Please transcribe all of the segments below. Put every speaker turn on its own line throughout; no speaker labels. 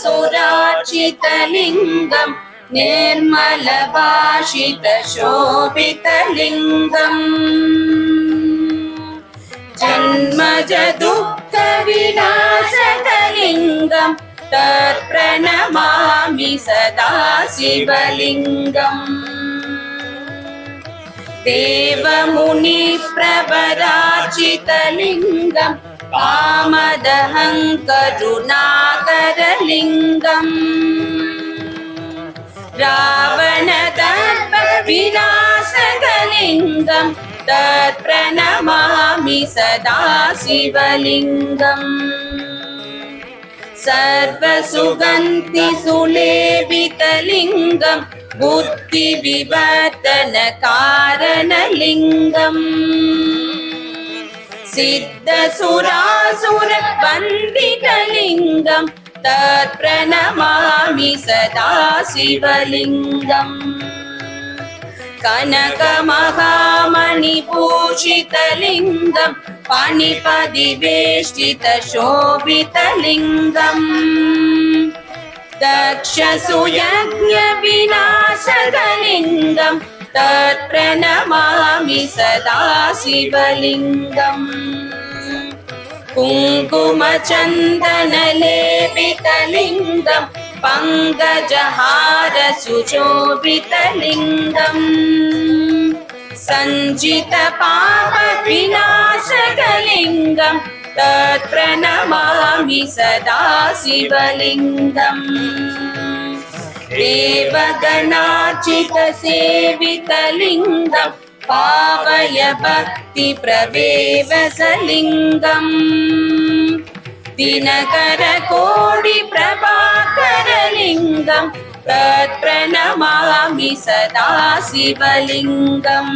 सुरार्चितलिङ्गं निर्मलभाषितशोभितलिङ्गम् जन्मजदुःखविनाशकलिङ्गं तत्प्रणमामि सदा शिवलिङ्गम् देवमुनिप्रवरार्चितलिङ्गं कामदहं करुणाकरलिङ्गम् रावणदर्पविनाशकलिङ्गं तत्प्रणमामि सदा शिवलिङ्गम् सर्वसुगन्धिसुलेपितलिङ्गं बुद्धिविवर्धनकारणलिङ्गम् सिद्धसुरासुरवन्दितलिङ्गं तत्प्रणमामि सदा शिवलिङ्गम् कनकमहामणिभूषितलिङ्गं पाणिपदिवेष्टितशोभितलिङ्गम् दक्षसुयज्ञविनाशकलिङ्गं तत्प्रणमामि सदा शिवलिङ्गम् कुङ्कुमचन्दनलेपितलिङ्गं पङ्कजहारसुशोभितलिङ्गम् सञ्चितपापविनाशकलिङ्गं तत्प्रणमामि सदा शिवलिङ्गम् देवगणार्चितसेवितलिङ्गं पावय भक्तिप्रवेवसलिङ्गम् दिनकरकोटिप्रभाकरलिङ्गं तत्प्रणमामि सदा शिवलिङ्गम्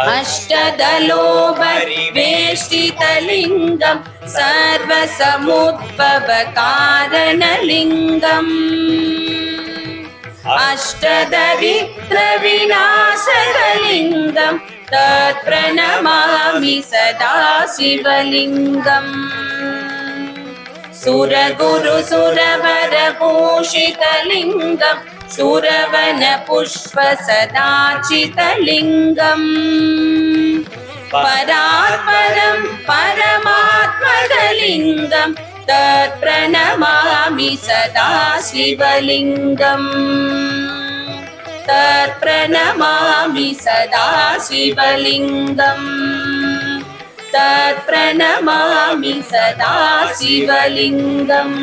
अष्टदलोपरिवेष्टितलिङ्गं सर्वसमुद्भवकारणलिङ्गम् अष्टदरिद्रविनाशकलिङ्गं तत्प्रणमामि सदा शिवलिङ्गम् सुरगुरुसुरवरभूषितलिङ्गं सुरवनपुष्पसदार्चितलिङ्गम् परात्परं परमात्मकलिङ्गं तत्प्रणमामि सदा शिवलिङ्गम् तत्प्रणमामि सदा शिवलिङ्गम् तत्प्रणमामि सदा शिवलिङ्गम्।